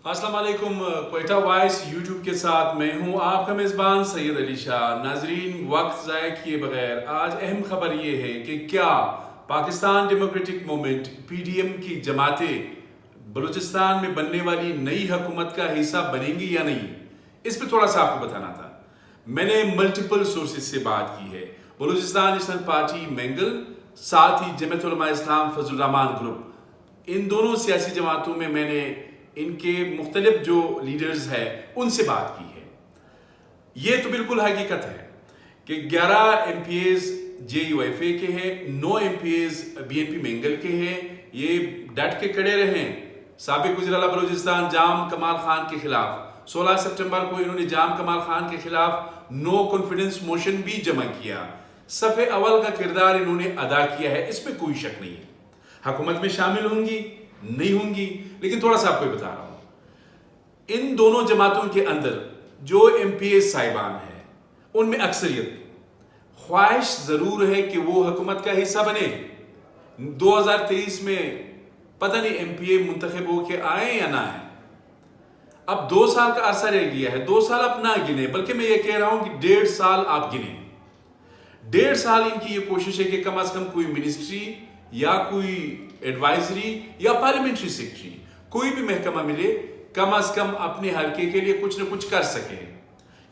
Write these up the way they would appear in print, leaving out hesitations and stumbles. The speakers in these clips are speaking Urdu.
السلام علیکم، کوئٹہ وائس یوٹیوب کے ساتھ میں ہوں آپ کا میزبان سید علی شاہ۔ ناظرین، وقت ضائع کیے بغیر آج اہم خبر یہ ہے کہ کیا Pakistan democratic movement P D M کی جماعتیں بلوچستان میں بننے والی نئی حکومت کا حصہ بنیں گی یا نہیں، اس پہ تھوڑا سا آپ کو بتانا تھا۔ میں نے ملٹیپل سورسز سے بات کی ہے، بلوچستان نیشنل پارٹی مینگل، ساتھ ہی جمعیت علماء اسلام فضل الرحمان گروپ، ان دونوں سیاسی جماعتوں میں میں نے ان کے مختلف جو لیڈرز ہیں ان سے بات کی ہے۔ یہ تو بالکل حقیقت ہے کہ 11 M P As J U F A کے ہیں، 9 M P As B N P Mengal کے ہیں۔ یہ ڈٹ کے کھڑے رہے ہیں سابق وزیر اعلیٰ بلوچستان جام کمال خان کے خلاف۔ 16 ستمبر کو انہوں نے جام کمال خان کے خلاف نو کانفیڈنس موشن بھی جمع کیا۔ صف اول کا کردار انہوں نے ادا کیا ہے، اس میں کوئی شک نہیں ہے۔ حکومت میں شامل ہوں گی نہیں ہوں گی، لیکن تھوڑا سا آپ کو بتا رہا ہوں، ان دونوں جماعتوں کے اندر جو ایم پی ایس صاحبان ہیں ان میں اکثریت خواہش ضرور ہے کہ وہ حکومت کا حصہ بنے۔ 2023 میں پتہ نہیں ایم پی اے منتخب ہو کے آئیں یا نہ آئیں، اب 2 سال کا عرصہ رہ گیا ہے۔ 2 سال آپ نہ گنے، بلکہ میں یہ کہہ رہا ہوں کہ 1.5 سال آپ گنیں۔ 1.5 سال ان کی یہ کوشش ہے کہ کم از کم کوئی منسٹری یا کوئی ایڈوائزری یا پارلیمنٹری سیکرٹری کوئی بھی محکمہ ملے، کم از کم اپنے حلقے کے لیے کچھ نہ کچھ کر سکے۔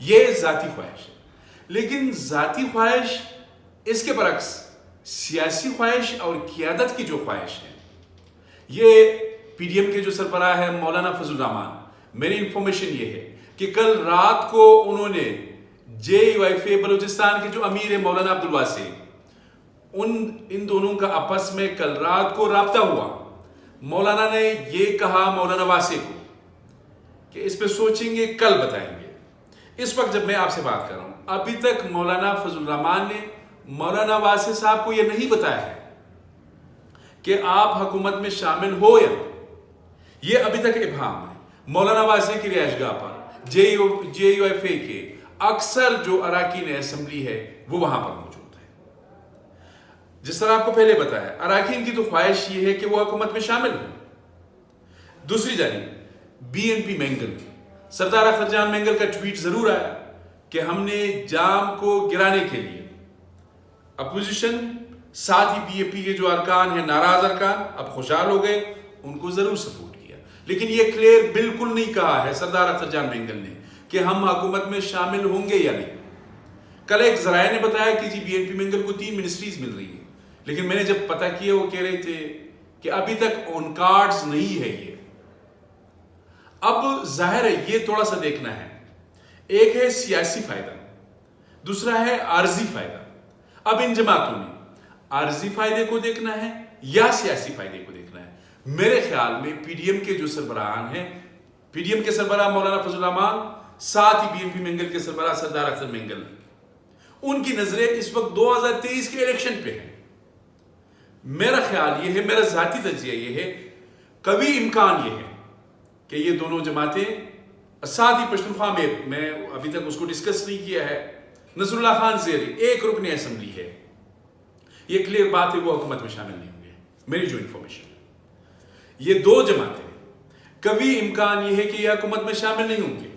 یہ ذاتی خواہش ہے، لیکن ذاتی خواہش اس کے برعکس سیاسی خواہش اور قیادت کی جو خواہش ہے، یہ پی ڈی ایم کے جو سربراہ ہے مولانا فضل الرحمان، میری انفارمیشن یہ ہے کہ کل رات کو انہوں نے جے یو ایف اے بلوچستان کے جو امیر ہے مولانا عبدالواسع، ان دونوں کا آپس میں کل رات کو رابطہ ہوا۔ مولانا نے یہ کہا مولانا واسع کو کہ اس پہ سوچیں گے، کل بتائیں گے۔ اس وقت جب میں آپ سے بات کر رہا ہوں، ابھی تک مولانا فضل الرحمان نے مولانا واسع صاحب کو یہ نہیں بتایا ہے کہ آپ حکومت میں شامل ہو یا نہیں۔ یہ ابھی تک ابہام ہے۔ مولانا واسع کی رہائش گاہ پر جے یو ایف اے کے اکثر جو اراکین اسمبلی ہے وہ وہاں پر موجود ہے۔ جس طرح آپ کو پہلے بتایا، اراکین کی تو خواہش یہ ہے کہ وہ حکومت میں شامل ہوں۔ دوسری جانب بی این پی مینگل، سردار اختر جان مینگل کا ٹویٹ ضرور آیا کہ ہم نے جام کو گرانے کے لیے اپوزیشن، ساتھ ہی بی اے پی کے جو ارکان ہیں، ناراض ارکان اب خوشحال ہو گئے، ان کو ضرور سپورٹ کیا۔ لیکن یہ کلیئر بالکل نہیں کہا ہے سردار اختر جان مینگل نے کہ ہم حکومت میں شامل ہوں گے یا نہیں۔ کل ایک ذرائع نے بتایا کہ بی این پی مینگل کو 3 منسٹریز مل رہی ہیں، لیکن میں نے جب پتہ کیا وہ کہہ رہے تھے کہ ابھی تک آن کارڈز نہیں ہے یہ۔ اب ظاہر ہے یہ تھوڑا سا دیکھنا ہے، ایک ہے سیاسی فائدہ، دوسرا ہے عارضی فائدہ۔ اب ان جماعتوں نے عارضی فائدے کو دیکھنا ہے یا سیاسی فائدے کو دیکھنا ہے؟ میرے خیال میں پی ڈی ایم کے جو سربراہان ہیں، پی ڈی ایم کے سربراہ مولانا فضل الرحمان، ساتھ ہی بی این پی مینگل کے سربراہ سردار اختر مینگل، ان کی نظریں اس وقت 2023 کے الیکشن پہ ہیں۔ میرا خیال یہ ہے، میرا ذاتی تجزیہ یہ ہے، کبھی امکان یہ ہے کہ یہ دونوں جماعتیں، ساتھ ہی پشتونخوا میں ابھی تک اس کو ڈسکس نہیں کیا ہے، نصر اللہ خان زیری ایک رکن اسمبلی ہے، یہ کلیئر بات ہے وہ حکومت میں شامل نہیں ہوں گے۔ میری جو انفارمیشن ہے، یہ 2 جماعتیں کبھی امکان یہ ہے کہ یہ حکومت میں شامل نہیں ہوں گے۔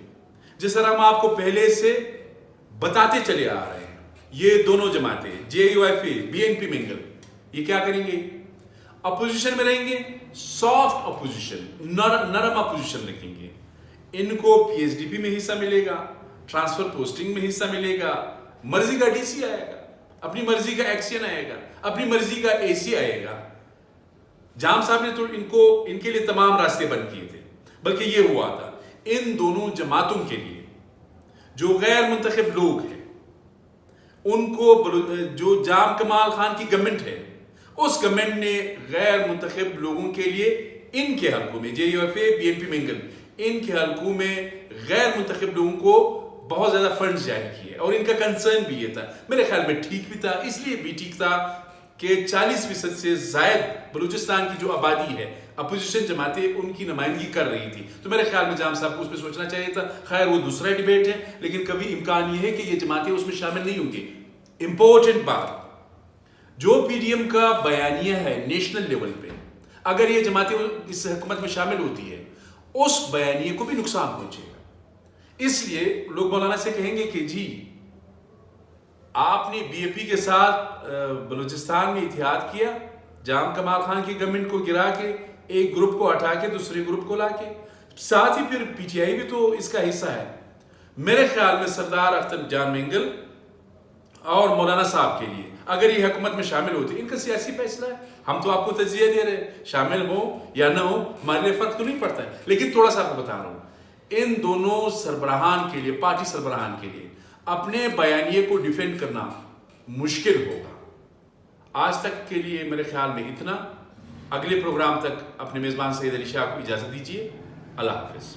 جس طرح ہم آپ کو پہلے سے بتاتے چلے آ رہے ہیں، یہ دونوں جماعتیں J U F A, B N P Mengal, یہ کیا کریں گے؟ اپوزیشن میں رہیں گے، سافٹ اپوزیشن، نرم اپوزیشن رکھیں گے۔ ان کو پی ایس ڈی پی میں حصہ ملے گا، ٹرانسفر پوسٹنگ میں حصہ ملے گا، مرضی کا ڈی سی آئے گا، اپنی مرضی کا ایکسین آئے گا، اپنی مرضی کا اے سی آئے گا۔ جام صاحب نے تو ان کے لیے تمام راستے بند کیے تھے، بلکہ یہ ہوا تھا ان دونوں جماعتوں کے لیے جو غیر منتخب لوگ ہیں، ان کو جو جام کمال خان کی گورنمنٹ ہے، اس گورنمنٹ نے غیر منتخب لوگوں کے لیے ان کے حلقوں میں، J U F A, B N P Mengal, ان کے حلقوں میں غیر منتخب لوگوں کو بہت زیادہ فنڈز جاری کیے، اور ان کا کنسرن بھی یہ تھا، میرے خیال میں ٹھیک بھی تھا، اس لیے بھی ٹھیک تھا کہ 40% سے زائد بلوچستان کی جو آبادی ہے، اپوزیشن جماعتیں ان کی نمائندگی کر رہی تھی، تو میرے خیال میں جام صاحب کو اس پہ سوچنا چاہیے تھا۔ خیر وہ دوسرا ڈیبیٹ ہے، لیکن کبھی امکان یہ ہے کہ یہ جماعتیں اس میں شامل نہیں ہوں گی۔ امپورٹنٹ بات، جو پی ڈی ایم کا بیانیہ ہے نیشنل لیول پہ، اگر یہ جماعتیں اس حکومت میں شامل ہوتی ہے، اس بیانیے کو بھی نقصان پہنچے گا. اس لیے لوگ مولانا سے کہیں گے کہ جی آپ نے بی اے پی کے ساتھ بلوچستان میں اتحاد کیا، جام کمال خان کی گورنمنٹ کو گرا کے ایک گروپ کو ہٹا کے دوسرے گروپ کو لا کے، ساتھ ہی پھر پی ٹی آئی بھی تو اس کا حصہ ہے. میرے خیال میں سردار اختر جان مینگل اور مولانا صاحب کے لیے اگر یہ حکومت میں شامل ہوتی، ان کا سیاسی فیصلہ ہے، ہم تو آپ کو تجزیہ دے رہے ہیں، شامل ہو یا نہ ہو ہمارے لیے فرق تو نہیں پڑتا ہے. لیکن تھوڑا سا آپ کو بتا رہا ہوں، ان دونوں سربراہان کے لیے، پارٹی سربراہان کے لیے اپنے بیانیے کو ڈیفینڈ کرنا مشکل ہوگا. آج تک کے لیے میرے خیال میں اتنا. اگلے پروگرام تک اپنے میزبان سید علی شاہ کو اجازت دیجیے. اللہ حافظ.